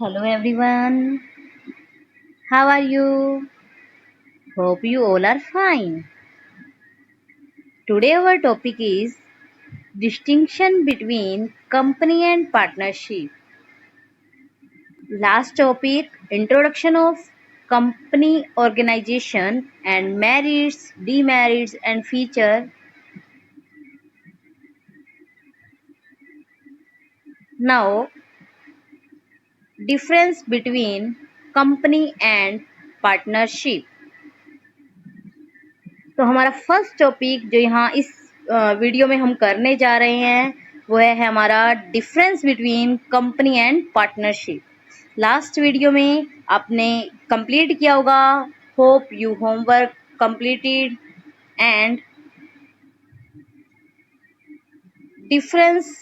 Hello everyone, how are you? Hope you all are fine. Today our topic is distinction between company and partnership. Last topic, introduction of company organization and merits, demerits and feature. Now, difference between company and partnership. तो हमारा first topic जो यहाँ इस video में हम करने जा रहे हैं वो है हमारा difference between company and partnership. Last video में आपने कंप्लीट किया होगा, hope you homework completed and difference,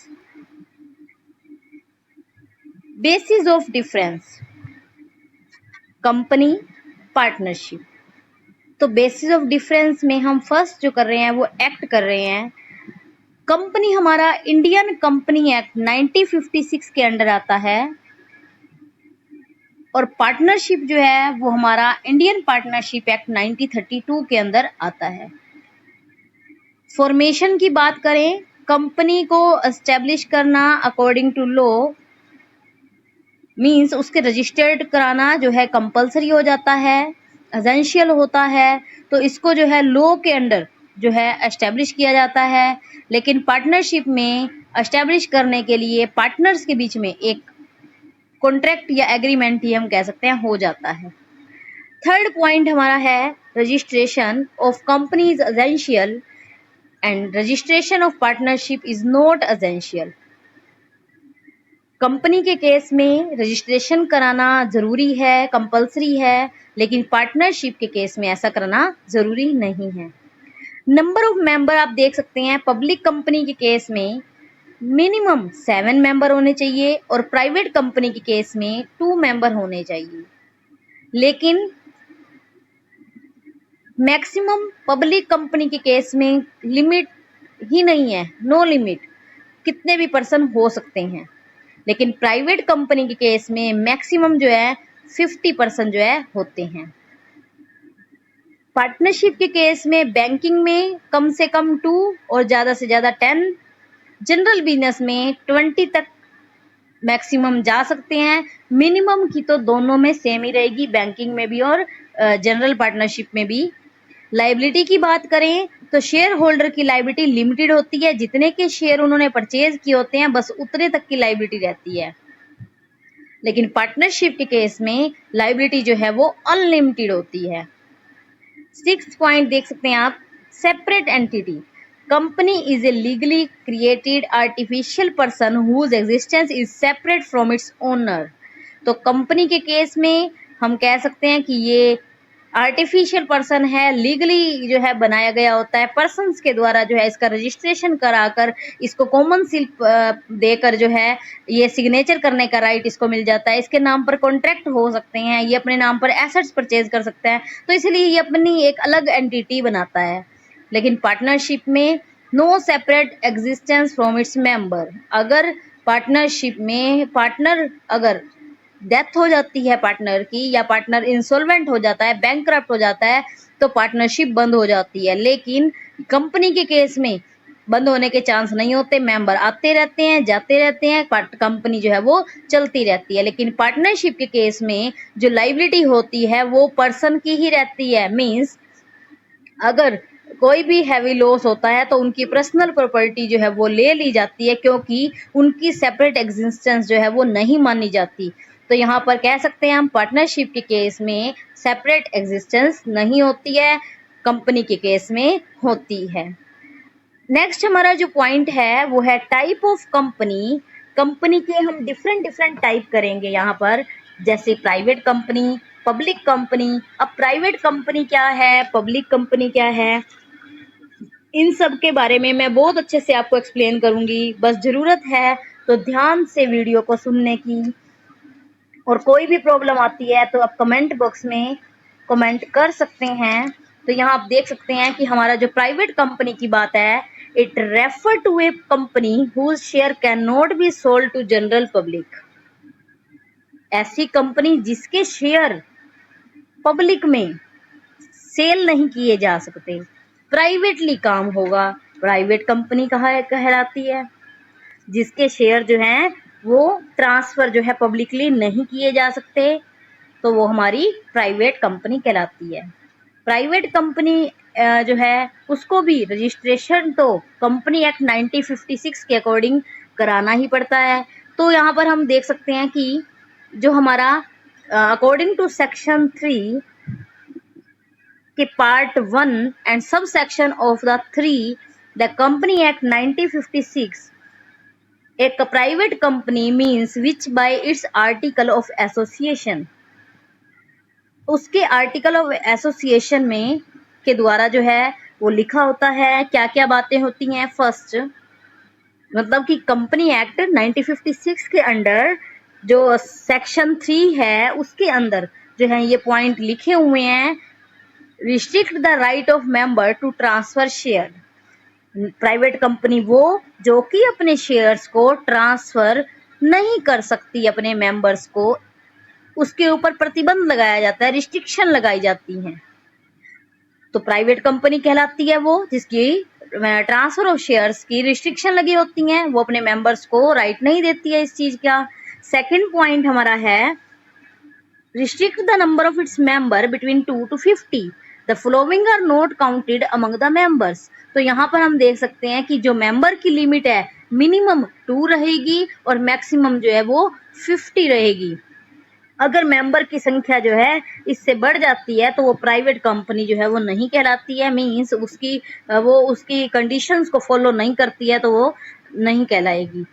basis of difference company partnership. तो बेसिस ऑफ डिफरेंस में हम फर्स्ट जो कर रहे हैं वो एक्ट कर रहे हैं। कंपनी हमारा इंडियन कंपनी एक्ट 1956 के अंडर आता है और पार्टनरशिप जो है वो हमारा इंडियन पार्टनरशिप एक्ट 1932 के अंदर आता है। फॉर्मेशन की बात करें, कंपनी को एस्टेब्लिश करना अकॉर्डिंग टू लॉ मींस उसके रजिस्टर्ड कराना जो है कंपलसरी हो जाता है, एसेंशियल होता है, तो इसको जो है लॉ के अंडर जो है एस्टेब्लिश किया जाता है। लेकिन पार्टनरशिप में एस्टेब्लिश करने के लिए पार्टनर्स के बीच में एक कॉन्ट्रैक्ट या एग्रीमेंट ही हम कह सकते हैं हो जाता है। थर्ड पॉइंट हमारा है registration of company is essential and registration of partnership is not essential. Company के केस में रजिस्ट्रेशन कराना जरूरी है, कंपलसरी है, लेकिन पार्टनरशिप के केस में ऐसा कराना जरूरी नहीं है। नंबर ऑफ मेंबर आप देख सकते हैं, पब्लिक कंपनी के केस में मिनिमम 7 मेंबर होने चाहिए और प्राइवेट कंपनी के केस में 2 मेंबर होने चाहिए। लेकिन मैक्सिमम पब्लिक कंपनी के केस में लिमिट ही नहीं है, नो लिमिट, कितने भी पर्सन हो सकते हैं। लेकिन प्राइवेट कंपनी के केस में मैक्सिमम जो है 50% जो है होते हैं। पार्टनरशिप के केस में बैंकिंग में कम से कम 2 और ज्यादा से ज्यादा 10, जनरल बिजनेस में 20 तक मैक्सिमम जा सकते हैं। मिनिमम की तो दोनों में सेम ही रहेगी, बैंकिंग में भी और जनरल पार्टनरशिप में भी। लाइबिलिटी की बात करें तो शेयर होल्डर की लाइबिलिटी लिमिटेड होती है, जितने के शेयर उन्होंने परचेज किए होते हैं बस उतने तक की लाइबिलिटी रहती है। लेकिन पार्टनरशिप के केस में लाइबिलिटी जो है वो अनलिमिटेड होती है। 6th पॉइंट देख सकते हैं आप, separate entity. Company is a legally created artificial person whose existence is separate from its owner. तो कंपनी के केस में हम कह सकते हैं कि ये आर्टिफिशियल पर्सन है, लीगली जो है बनाया गया होता है, पर्सन्स के द्वारा जो है इसका रजिस्ट्रेशन कराकर इसको कॉमन सील देकर जो है ये सिग्नेचर करने का राइट इसको मिल जाता है। इसके नाम पर कॉन्ट्रैक्ट हो सकते हैं, ये अपने नाम पर एसेट्स परचेज कर सकता है, तो इसलिए ये अपनी एक अलग एंटिटी बनाता है। लेकिन पार्टनरशिप में no separate existence from its member. अगर पार्टनरशिप में पार्टनर अगर डेथ हो जाती है पार्टनर की, या पार्टनर इंसॉल्वेंट हो जाता है, बैंकक्रप्ट हो जाता है, तो पार्टनरशिप बंद हो जाती है। लेकिन कंपनी के केस में बंद होने के चांस नहीं होते, मेंबर आते रहते हैं जाते रहते हैं, कंपनी जो है वो चलती रहती है। लेकिन पार्टनरशिप के केस में जो लाइबिलिटी होती है वो पर्सन की ही रहती है। मींस अगर कोई भी हैवी लॉस होता है तो उनकी पर्सनल प्रॉपर्टी जो है वो ले ली जाती है, क्योंकि उनकी सेपरेट एग्जिस्टेंस जो है वो नहीं मानी जाती। तो यहाँ पर कह सकते हैं हम पार्टनरशिप के केस में सेपरेट एग्जिस्टेंस नहीं होती है, कंपनी के केस में होती है। नेक्स्ट हमारा जो पॉइंट है वो है टाइप ऑफ कंपनी। कंपनी के हम डिफरेंट टाइप करेंगे यहाँ पर, जैसे प्राइवेट कंपनी, पब्लिक कंपनी। अब प्राइवेट कंपनी क्या है, पब्लिक कंपनी क्या है, इन सब के बारे में मैं बहुत अच्छे से आपको एक्सप्लेन करूंगी। बस जरूरत है तो ध्यान से वीडियो को सुनने की, और कोई भी प्रॉब्लम आती है तो आप कमेंट बॉक्स में कमेंट कर सकते हैं। तो यहाँ आप देख सकते हैं कि हमारा जो प्राइवेट कंपनी की बात है, it refer to a company whose share can not be sold to general public. ऐसी कंपनी जिसके शेयर पब्लिक में सेल नहीं किए जा सकते, प्राइवेटली काम होगा, प्राइवेट कंपनी कहलाती है। जिसके शेयर जो हैं वो ट्रांसफर जो है पब्लिकली नहीं किए जा सकते, तो वो हमारी प्राइवेट कंपनी कहलाती है। प्राइवेट कंपनी जो है उसको भी रजिस्ट्रेशन तो कंपनी एक्ट 1956 के अकॉर्डिंग कराना ही पड़ता है। तो यहाँ पर हम देख सकते हैं कि जो हमारा अकॉर्डिंग टू सेक्शन 3 के part 1 and sub section of the 3 the company act 1956, एक private company means which bye it's article of association, उसके आर्टिकल ऑफ एसोसिएशन में के द्वारा जो है वो लिखा होता है क्या क्या बातें होती हैं। फर्स्ट मतलब कि कंपनी एक्ट 1956 के अंडर जो सेक्शन 3 है उसके अंदर जो है ये पॉइंट लिखे हुए हैं। Restrict the right of member to transfer share, private company वो जो कि अपने शेयर्स को ट्रांसफर नहीं कर सकती अपने मेंबर्स को, उसके ऊपर प्रतिबंध लगाया जाता है, रिस्ट्रिक्शन लगाई जाती हैं। तो प्राइवेट कंपनी कहलाती है वो जिसकी ट्रांसफर ऑफ शेयर्स की रिस्ट्रिक्शन लगी होती हैं, वो अपने मेंबर्स को राइट नहीं देती है इस चीज का। सेकंड पॉइंट हमारा है restrict the number of its member between 2 to 50, the following are not counted among the members. तो यहाँ पर हम देख सकते हैं कि जो मेंबर की लिमिट है मिनिमम 2 रहेगी और मैक्सिमम जो है वो 50 रहेगी। अगर मेंबर की संख्या जो है इससे बढ़ जाती है तो वो प्राइवेट कंपनी जो है वो नहीं कहलाती है, मीन्स उसकी कंडीशंस को फॉलो नहीं करती है तो वो नहीं कहलाएगी।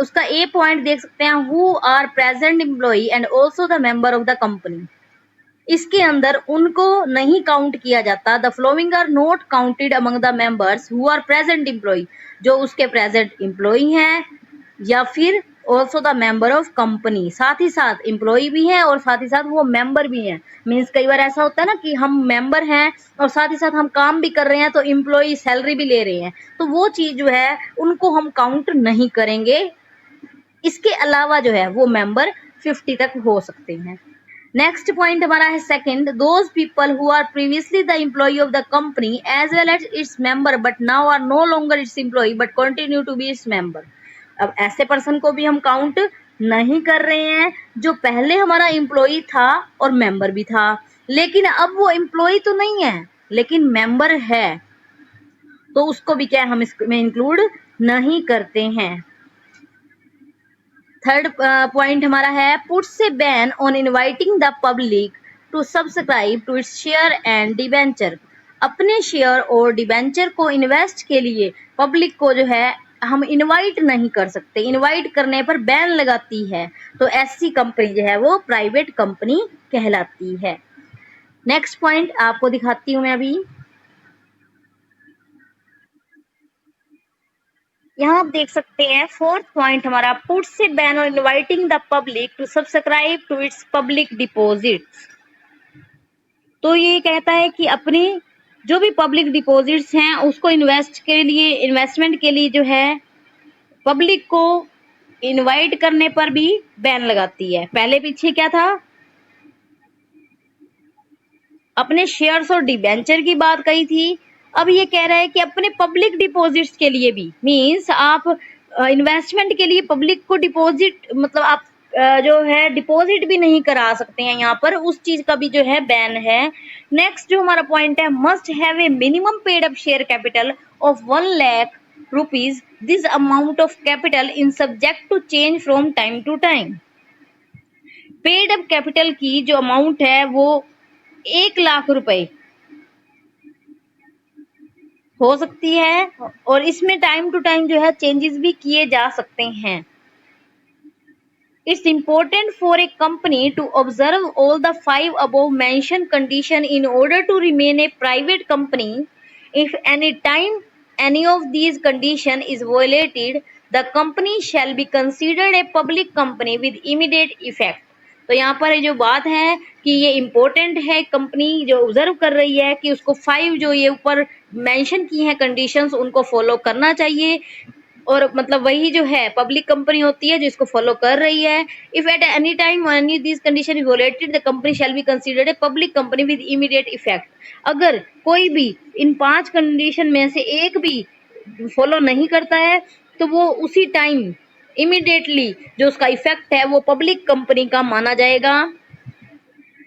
उसका ए पॉइंट देख सकते हैं, who are present employee and also the member of the company, इसके अंदर उनको नहीं काउंट किया जाता। The following are not counted among the members who are present employee, जो उसके प्रेजेंट एम्प्लॉई हैं या फिर also the member of company, साथ ही साथ एम्प्लॉई भी हैं और साथ ही साथ वो मेंबर भी हैं। मीन्स कई बार ऐसा होता है ना कि हम मेंबर हैं और साथ ही साथ हम काम भी कर रहे हैं तो एम्प्लॉई सैलरी भी ले रहे हैं, तो वो चीज जो है उनको हम काउंट नहीं करेंगे। इसके अलावा जो है वो मेंबर 50 तक हो सकते हैं। नेक्स्ट पॉइंट हमारा है second, those people who are previously the employee of the company as well as its member but now are no longer its employee but continue to be its member. अब ऐसे person को भी हम count नहीं कर रहे हैं जो पहले हमारा एम्प्लॉई था और मेंबर भी था, लेकिन अब वो एम्प्लॉई तो नहीं है लेकिन मेंबर है, तो उसको भी क्या हम इसमें इंक्लूड नहीं करते हैं। थर्ड पॉइंट हमारा है puts a ban on inviting the public to subscribe to its share and debenture, अपने शेयर और डिबेंचर को इन्वेस्ट के लिए पब्लिक को जो है हम इनवाइट नहीं कर सकते, इनवाइट करने पर बैन लगाती है, तो ऐसी कंपनी जो है वो प्राइवेट कंपनी कहलाती है। नेक्स्ट पॉइंट आपको दिखाती हूं मैं अभी। यहाँ आप देख सकते हैं फोर्थ पॉइंट हमारा puts a ban on inviting the public to subscribe to its public deposits. तो ये कहता है कि अपनी जो भी पब्लिक डिपॉजिट्स हैं उसको इन्वेस्टमेंट के लिए जो है पब्लिक को इनवाइट करने पर भी बैन लगाती है। पहले पीछे क्या था, अपने शेयर्स और डिबेंचर की बात कही थी, अब ये कह रहा है कि अपने पब्लिक डिपॉजिट्स के लिए भी, मींस आप इन्वेस्टमेंट के लिए पब्लिक को डिपॉजिट मतलब आप जो है डिपॉजिट भी नहीं करा सकते हैं, यहाँ पर उस चीज का भी जो है बैन है। नेक्स्ट जो हमारा पॉइंट है, must have a minimum paid up share capital of 1 lakh rupees, this amount of capital in subject to change from time to time. Paid up capital की जो अमाउंट है वो 1 लाख रुपए हो सकती है और इसमें टाइम टू टाइम जो है चेंजेस भी किए जा सकते हैं। It's important for a company to observe all the 5 above mentioned condition in order to remain a private company. If any time any of these condition is violated, the company shall be considered a public company with immediate effect. तो यहाँ पर जो बात है कि ये important है, company जो ऑब्जर्व कर रही है कि उसको 5 जो ये ऊपर मेंशन की हैं कंडीशंस उनको फॉलो करना चाहिए और मतलब वही जो है पब्लिक कंपनी होती है जो इसको फॉलो कर रही है। If at any time any this condition is violated the company shall be considered a public company with immediate effect. अगर कोई भी इन 5 कंडीशन में से एक भी फॉलो नहीं करता है तो वो उसी टाइम इमीडिएटली जो उसका इफेक्ट है वो पब्लिक कंपनी का माना जाएगा।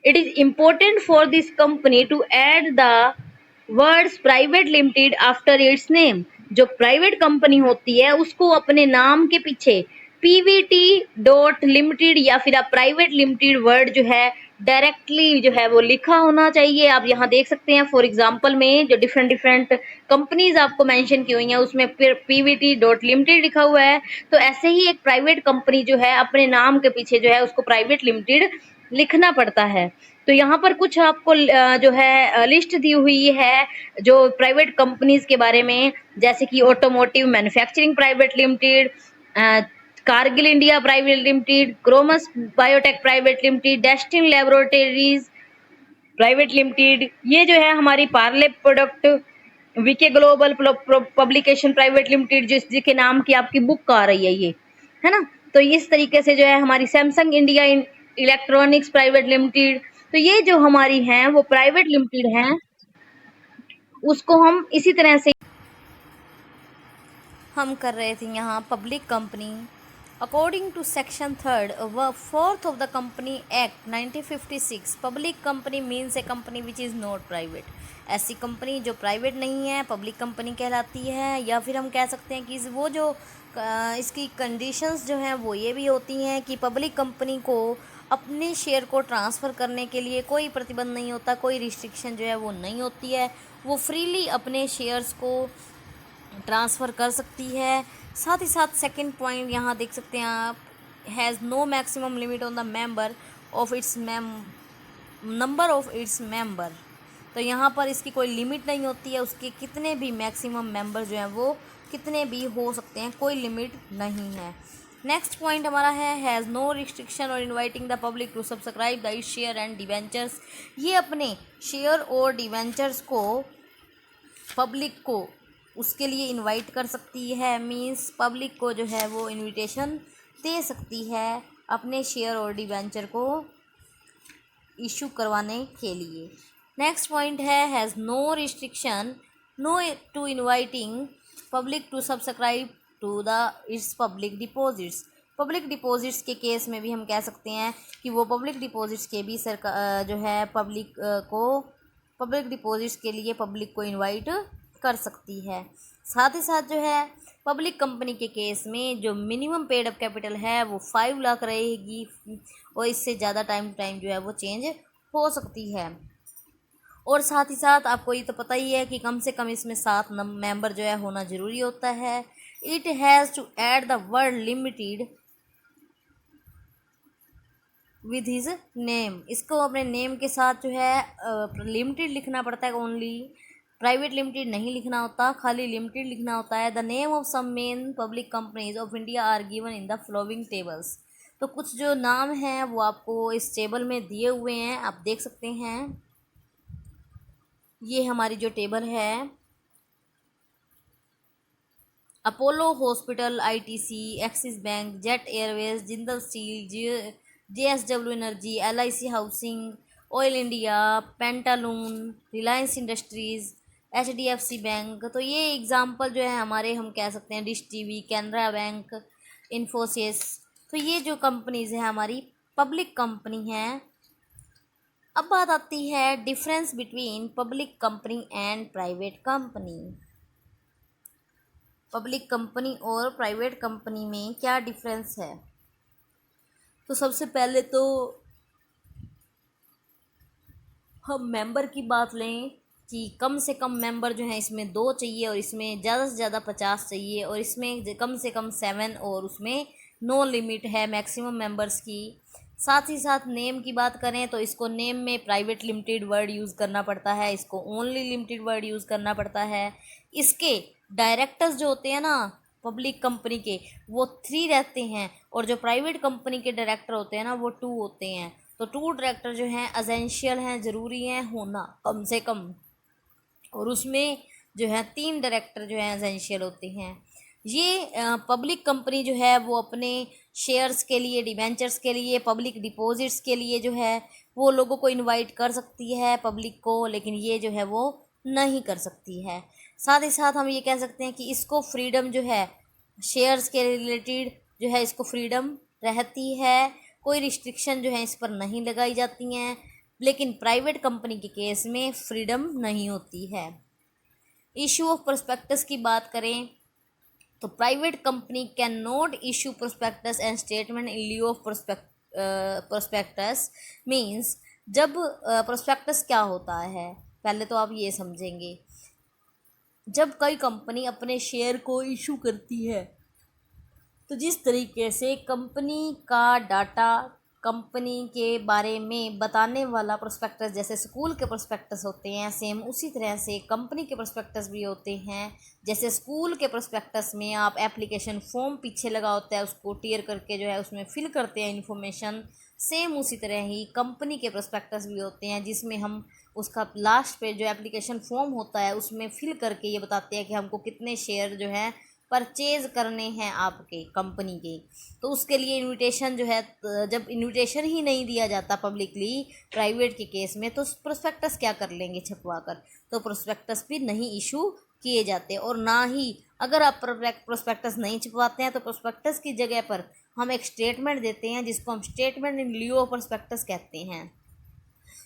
It is important for this company to add the words private limited after its name। जो प्राइवेट कंपनी होती है उसको अपने नाम के पीछे पीवीटी डॉट लिमिटेड या फिर आप प्राइवेट लिमिटेड वर्ड जो है डायरेक्टली जो है वो लिखा होना चाहिए। आप यहाँ देख सकते हैं फॉर एग्जांपल में जो डिफरेंट डिफरेंट कंपनीज आपको मेंशन की हुई हैं उसमें पीवीटी डॉट लिमिटेड लिखा हुआ है। तो ऐसे ही एक प्राइवेट कंपनी जो है अपने नाम के पीछे जो है उसको प्राइवेट लिमिटेड लिखना पड़ता है। तो यहाँ पर कुछ आपको जो है लिस्ट दी हुई है जो प्राइवेट कंपनीज के बारे में, जैसे कि automotive manufacturing private limited, Cargill India private limited, Cromus biotech private limited, Destin laboratories private limited. ये जो है हमारी Parle product, VK global publication private limited जिसके नाम की आपकी बुक आ रही है ये, है ना। तो इस तरीके से जो है हमारी Samsung India electronics private limited. तो ये जो हमारी हैं वो प्राइवेट लिमिटेड हैं, उसको हम इसी तरह से हम कर रहे थे यहाँ public company. According to section 3 व 4 of the company act 1956 public company means a company which is not private. ऐसी कंपनी जो प्राइवेट नहीं है पब्लिक कंपनी कहलाती है। या फिर हम कह सकते हैं कि वो जो इसकी कंडीशंस जो हैं वो ये भी होती हैं कि पब्लिक कंपनी को अपने शेयर को ट्रांसफ़र करने के लिए कोई प्रतिबंध नहीं होता, कोई रिस्ट्रिक्शन जो है वो नहीं होती है, वो फ्रीली अपने शेयर्स को ट्रांसफ़र कर सकती है। साथ ही साथ सेकंड पॉइंट यहाँ देख सकते हैं आप, has no maximum limit on the number of its member. तो यहाँ पर इसकी कोई लिमिट नहीं होती है, उसके कितने भी मैक्सिमम मेंबर जो हैं वो कितने भी हो सकते हैं, कोई लिमिट नहीं है। नेक्स्ट पॉइंट हमारा है हैज़ नो रिस्ट्रिक्शन और inviting the public to subscribe the its share and debentures. ये अपने शेयर और डिवेंचर्स को पब्लिक को उसके लिए इनवाइट कर सकती है, मींस पब्लिक को जो है वो इनविटेशन दे सकती है अपने शेयर और डिवेंचर को इशू करवाने के लिए। नेक्स्ट पॉइंट है has no restriction no to inviting public to subscribe to the its public deposits. Public deposits के केस में भी हम कह सकते हैं कि वो पब्लिक डिपॉजिट्स के भी सरकार जो है पब्लिक डिपॉजिट्स के लिए पब्लिक को इनवाइट कर सकती है। साथ ही साथ जो है पब्लिक कंपनी के केस में जो मिनिमम पेड अप कैपिटल है वो 5 लाख रहेगी और इससे ज़्यादा टाइम टू टाइम जो है वो चेंज हो सकती है। और साथ ही साथ आपको ये तो पता ही है कि कम से कम इसमें 7 मेंबर जो है होना ज़रूरी होता है। It has to add the word limited with his name. इसको अपने नेम के साथ जो है लिमिटेड लिखना पड़ता है ओनली, प्राइवेट लिमिटेड नहीं लिखना होता, खाली लिमिटेड लिखना होता है। The name of some main public companies of India are given in the following tables. तो कुछ जो नाम हैं वो आपको इस टेबल में दिए हुए हैं, आप देख सकते हैं। ये हमारी जो टेबल है, Apollo hospital, ITC, axis bank, jet Airways, Jindal steel, JSW energy, LIC housing, oil India, Pantaloons, Reliance industries, HDFC bank. तो ये एग्जांपल जो है हमारे हम कह सकते हैं dish TV, Canara bank, Infosys. तो ये जो कंपनीज़ हैं हमारी पब्लिक कंपनी हैं। अब बात आती है difference between public company and private company. Public company और प्राइवेट कंपनी में क्या डिफरेंस है। तो सबसे पहले तो हम मेंबर की बात लें कि कम से कम मेंबर जो हैं इसमें 2 चाहिए और इसमें ज़्यादा से ज़्यादा 50 चाहिए, और इसमें कम से कम 7 और उसमें नो लिमिट है मैक्सिमम मेंबर्स की। साथ ही साथ नेम की बात करें तो इसको नेम में प्राइवेट लिमिटेड वर्ड यूज़ करना पड़ता है, इसको ओनली लिमिटेड वर्ड यूज़ करना पड़ता है। इसके डायरेक्टर्स जो होते हैं ना पब्लिक कंपनी के, वो 3 रहते हैं, और जो प्राइवेट कंपनी के डायरेक्टर होते हैं ना वो 2 होते हैं। तो 2 डायरेक्टर जो हैं एसेंशियल हैं, ज़रूरी हैं होना कम से कम, और उसमें जो है 3 डायरेक्टर जो हैं एसेंशियल होते हैं। ये पब्लिक कंपनी जो है वो अपने शेयर्स के लिए, डिबेंचर्स के लिए, पब्लिक डिपॉजिट्स के लिए जो है वो लोगों को इनवाइट कर सकती है, पब्लिक को, लेकिन ये जो है वो नहीं कर सकती है। साथ ही साथ हम ये कह सकते हैं कि इसको फ्रीडम जो है शेयर्स के रिलेटेड जो है इसको फ्रीडम रहती है, कोई रिस्ट्रिक्शन जो है इस पर नहीं लगाई जाती हैं, लेकिन प्राइवेट कंपनी के केस में फ्रीडम नहीं होती है। इशू ऑफ प्रोस्पेक्टस की बात करें तो private company can not issue prospectus and statement in लिeu of prospectus means जब प्रोस्पेक्टस क्या होता है पहले तो आप ये समझेंगे। जब कोई कंपनी अपने शेयर को इशू करती है तो जिस तरीके से कंपनी का डाटा, कंपनी के बारे में बताने वाला प्रोस्पेक्टस जैसे स्कूल के प्रोस्पेक्टस होते हैं, सेम उसी तरह से कंपनी के प्रोस्पेक्टस भी होते हैं। जैसे स्कूल के प्रोस्पेक्टस में आप एप्लीकेशन फॉर्म पीछे लगा होता है उसको टियर करके जो है उसमें फिल करते हैं इन्फॉर्मेशन, सेम उसी तरह ही कंपनी के प्रोस्पेक्टस भी होते हैं जिसमें हम उसका लास्ट पे जो एप्लीकेशन फॉर्म होता है उसमें फिल करके ये बताते हैं कि हमको कितने शेयर जो है परचेज़ करने हैं आपके कंपनी के। तो उसके लिए इनविटेशन जो है, जब इनविटेशन ही नहीं दिया जाता पब्लिकली प्राइवेट के केस में तो प्रोस्पेक्टस क्या कर लेंगे छपवा कर, तो प्रोस्पेक्टस भी नहीं इशू किए जाते। और ना ही अगर आप प्रोस्पेक्टस नहीं छपवाते हैं तो प्रोस्पेक्टस की जगह पर हम एक स्टेटमेंट देते हैं जिसको हम स्टेटमेंट इन लिeu ऑफ प्रोस्पेक्टस कहते हैं।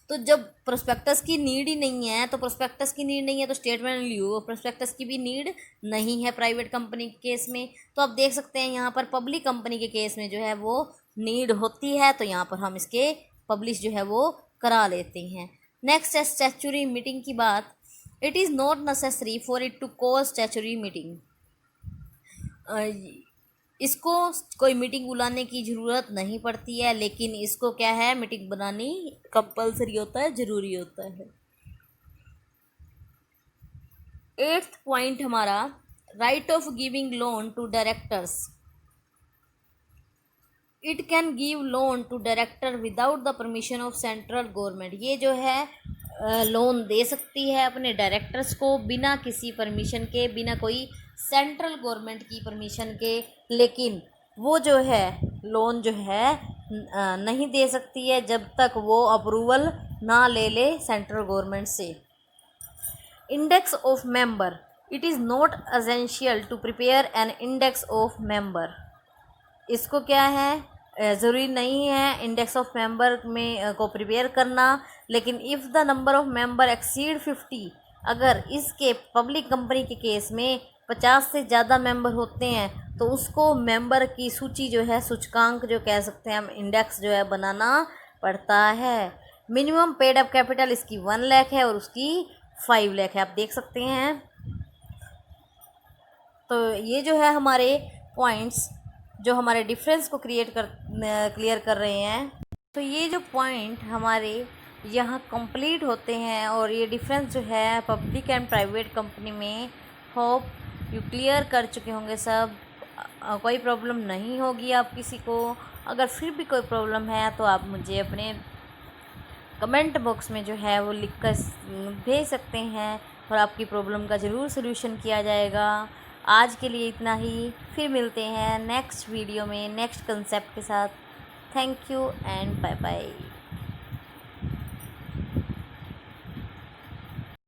तो जब प्रोस्पेक्टस की नीड ही नहीं है तो स्टेटमेंट इन लिeu ऑफ प्रोस्पेक्टस की भी नीड नहीं है प्राइवेट कंपनी के केस में। तो आप देख सकते हैं यहाँ पर पब्लिक कंपनी के केस में जो है वो नीड होती है, तो यहाँ पर हम इसके पब्लिश जो है वो करा लेते हैं। नेक्स्ट है स्टैच्यूटरी मीटिंग की बात। It is not necessary for it to call statutory meeting. इसको कोई मीटिंग बुलाने की ज़रूरत नहीं पड़ती है, लेकिन इसको क्या है मीटिंग बनानी कंपलसरी होता है, ज़रूरी होता है। 8th पॉइंट हमारा right of giving loan to directors. It can give loan to director without the permission of central government. ये जो है लोन दे सकती है अपने डायरेक्टर्स को बिना किसी परमिशन के, बिना कोई सेंट्रल गवर्नमेंट की परमिशन के, लेकिन वो जो है लोन जो है नहीं दे सकती है जब तक वो अप्रूवल ना ले ले सेंट्रल गवर्नमेंट से। Index of member. It is not essential to prepare an index of member. इसको क्या है ज़रूरी नहीं है इंडेक्स ऑफ मेंबर में को प्रिपेयर करना, लेकिन if the number of member exceed 50, अगर इसके पब्लिक कंपनी के केस में 50 से ज़्यादा मेंबर होते हैं तो उसको मेंबर की सूची जो है, सूचकांक जो कह सकते हैं हम, इंडेक्स जो है बनाना पड़ता है। मिनिमम पेड अप कैपिटल इसकी 1 लाख है और उसकी 5 लाख है, आप देख सकते हैं। तो ये जो है हमारे पॉइंट्स जो हमारे डिफरेंस को क्लियर कर रहे हैं। तो ये जो पॉइंट हमारे यहाँ कंप्लीट होते हैं और ये डिफरेंस जो है पब्लिक एंड प्राइवेट कंपनी में, होप यू क्लियर कर चुके होंगे सब। कोई प्रॉब्लम नहीं होगी आप किसी को। अगर फिर भी कोई प्रॉब्लम है तो आप मुझे अपने कमेंट बॉक्स में जो है वो लिख कर भेज सकते हैं और आपकी प्रॉब्लम का ज़रूर सल्यूशन किया जाएगा। आज के लिए इतना ही, फिर मिलते हैं नेक्स्ट वीडियो में नेक्स्ट कंसेप्ट के साथ। Thank you and bye bye.